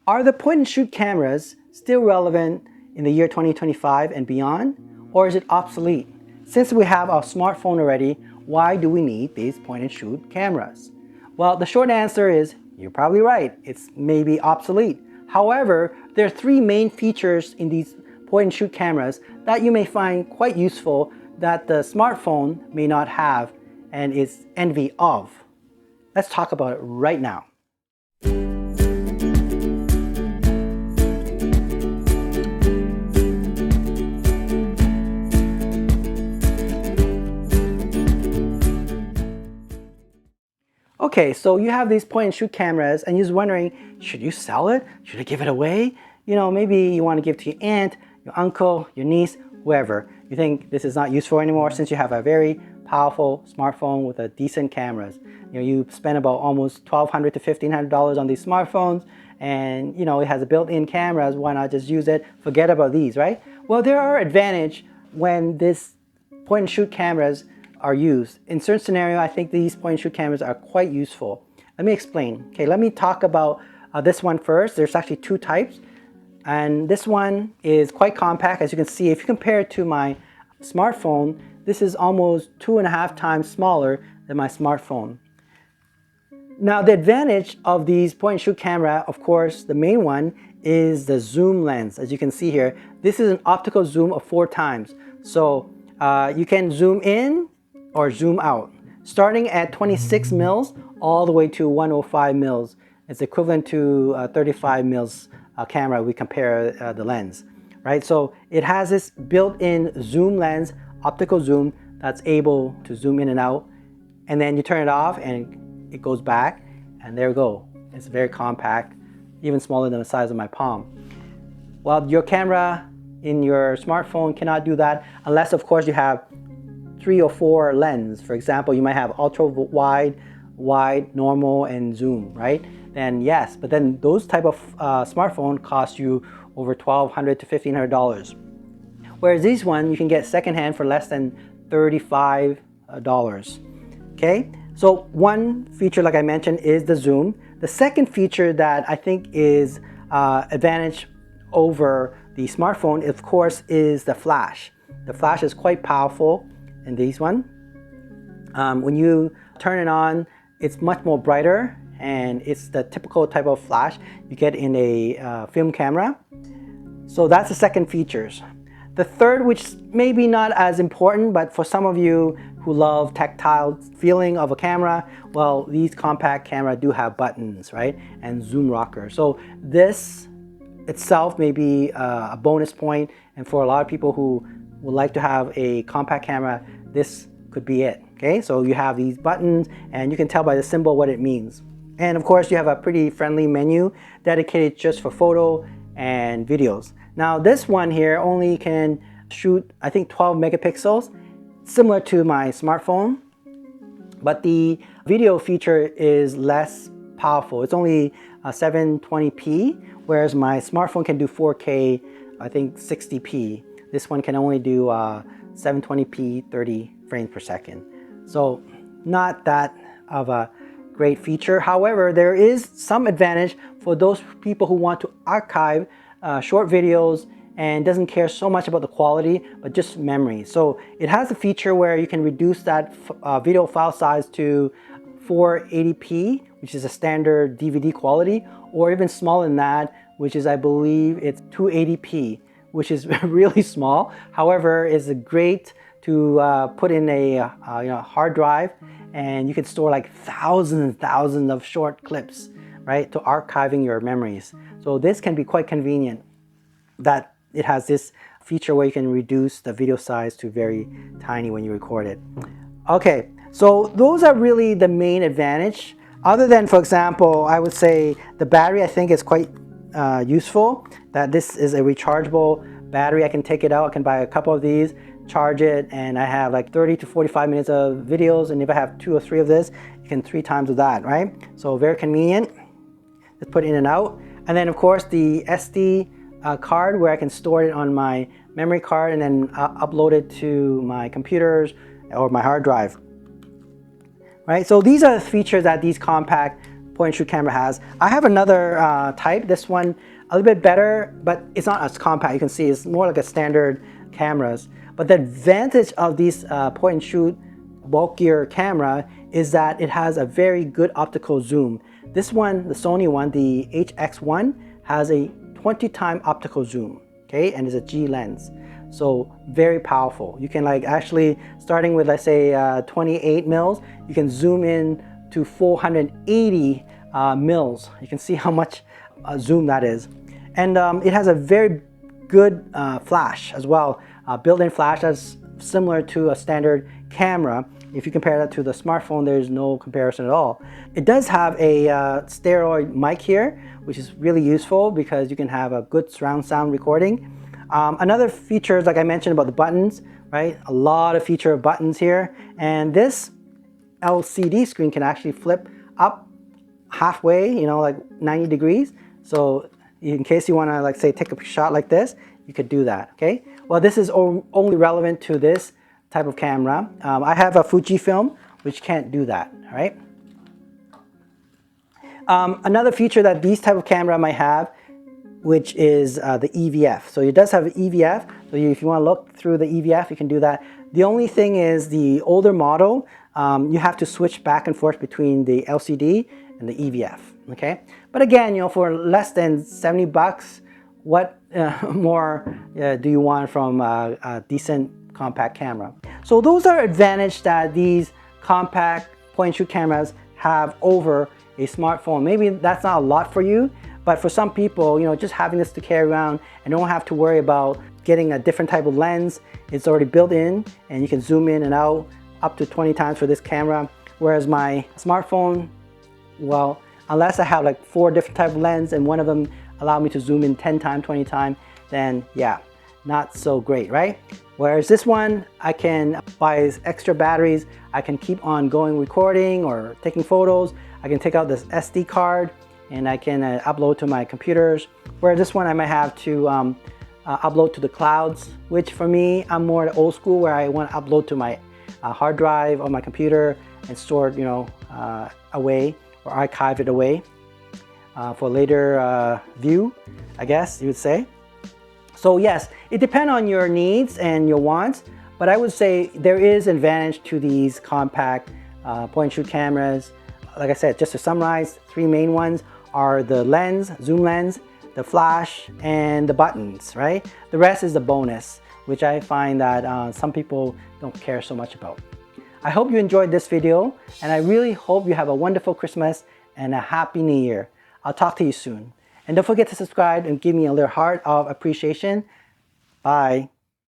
Are the point and shoot cameras still relevant in the year 2025 and beyond, or is it obsolete? Since we have our smartphone already, why do we need these point and shoot cameras? Well, the short answer is you're probably right. It's maybe obsolete. However, there are three main features in these point and shoot cameras that you may find quite useful that the smartphone may not have and is envy of. Let's talk about it right now. Okay, so you have these point and shoot cameras and you're wondering, should you sell it? Should I give it away? You know, maybe you want to give it to your aunt, your uncle, your niece, whoever. You think this is not useful anymore since you have a very powerful smartphone with a decent cameras. You know, you spend about almost $1,200 to $1,500 on these smartphones and you know, it has a built-in cameras. Why not just use it? Forget about these, right? Well, there are advantages when this point and shoot cameras are used. In certain scenario, I think these point and shoot cameras are quite useful. Let me explain. Okay, let me talk about this one first. There's actually two types. And this one is quite compact. As you can see, if you compare it to my smartphone, this is almost 2.5 times smaller than my smartphone. Now, the advantage of these point and shoot camera, of course, the main one is the zoom lens. As you can see here, this is an optical zoom of 4 times. So you can zoom in or zoom out, starting at 26 mils all the way to 105 mils. It's equivalent to 35 mils camera. We compare the lens, right? So it has this built-in zoom lens, optical zoom, that's able to zoom in and out. And then you turn it off and it goes back, and there you go. It's very compact, even smaller than the size of my palm. Well, your camera in your smartphone cannot do that unless, of course, you have 3 or 4 lenses. For example, you might have ultra wide, wide, normal, and zoom, right? Then yes, but then those type of smartphone cost you over $1,200 to $1,500. Whereas these one you can get secondhand for less than $35. Okay, so one feature, like I mentioned, is the zoom. The second feature that I think is advantage over the smartphone, of course, is the flash. The flash is quite powerful in these one. When you turn it on, it's much more brighter, and it's the typical type of flash you get in a film camera. So that's the second features. The third, which may be not as important, but for some of you who love tactile feeling of a camera, well, these compact camera do have buttons, right? And zoom rocker. So this itself may be a bonus point, and for a lot of people who would like to have a compact camera, this could be it. Okay, so you have these buttons and you can tell by the symbol what it means. And of course you have a pretty friendly menu dedicated just for photo and videos. Now this one here only can shoot, I think, 12 megapixels, similar to my smartphone, but the video feature is less powerful. It's only 720p, whereas my smartphone can do 4K, I think 60p. This one can only do 720p, 30 frames per second. So not that of a great feature. However, there is some advantage for those people who want to archive short videos and doesn't care so much about the quality, but just memory. So it has a feature where you can reduce that video file size to 480p, which is a standard DVD quality, or even smaller than that, which is, I believe, it's 280p, which is really small. However, it's great to put in a hard drive, and you can store like thousands and thousands of short clips, right, to archiving your memories. So this can be quite convenient that it has this feature where you can reduce the video size to very tiny when you record it. Okay, so those are really the main advantage. Other than, for example, I would say the battery, I think, is quite useful, that this is a rechargeable battery. I can take it out, I can buy a couple of these, charge it, and I have like 30 to 45 minutes of videos, and if I have 2 or 3 of this, you can 3 times of that, right? So very convenient. Just put in and out. And then of course the SD card, where I can store it on my memory card and then upload it to my computers or my hard drive. Right, so these are the features that these compact point and shoot camera has. I have another type, this one a little bit better, but it's not as compact. You can see it's more like a standard cameras. But the advantage of these point and shoot bulkier camera is that it has a very good optical zoom. This one, the Sony one, the HX1, has a 20-time optical zoom, okay, and it's a G lens. So very powerful. You can like actually, starting with let's say 28 mils, you can zoom in to 480 mils. You can see how much zoom that is. And it has a very good flash as well. Built-in flash that's similar to a standard camera. If you compare that to the smartphone, there's no comparison at all. It does have a stereoid mic here, which is really useful because you can have a good surround sound recording. Another feature, like I mentioned about the buttons, right? A lot of feature of buttons here. And this LCD screen can actually flip up halfway, you know, like 90 degrees. So in case you want to, like say, take a shot like this, you could do that, okay? Well, this is only relevant to this type of camera. I have a Fujifilm, which can't do that, all right? Another feature that these type of camera might have, which is the EVF. So it does have EVF, so if you want to look through the EVF, you can do that. The only thing is the older model, you have to switch back and forth between the LCD and the EVF, okay? But again, you know, for less than 70 bucks, what more do you want from a decent compact camera? So those are advantages that these compact point and shoot cameras have over a smartphone. Maybe that's not a lot for you, but for some people, you know, just having this to carry around and don't have to worry about getting a different type of lens. It's already built in and you can zoom in and out up to 20 times for this camera. Whereas my smartphone, well, unless I have like 4 different type of lens and one of them allow me to zoom in 10 times, 20 times, then yeah, not so great, right? Whereas this one, I can buy extra batteries. I can keep on going recording or taking photos. I can take out this SD card and I can upload to my computers. Whereas this one, I might have to upload to the clouds, which for me, I'm more old school where I want to upload to my hard drive on my computer and store it, you know, away or archive it away for later view, I guess you would say. So yes, it depends on your needs and your wants, but I would say there is an advantage to these compact point and shoot cameras. Like I said, just to summarize, 3 main ones are the lens, zoom lens, the flash, and the buttons, right? The rest is the bonus, which I find that some people don't care so much about. I hope you enjoyed this video, and I really hope you have a wonderful Christmas and a Happy New Year. I'll talk to you soon. And don't forget to subscribe and give me a little heart of appreciation. Bye.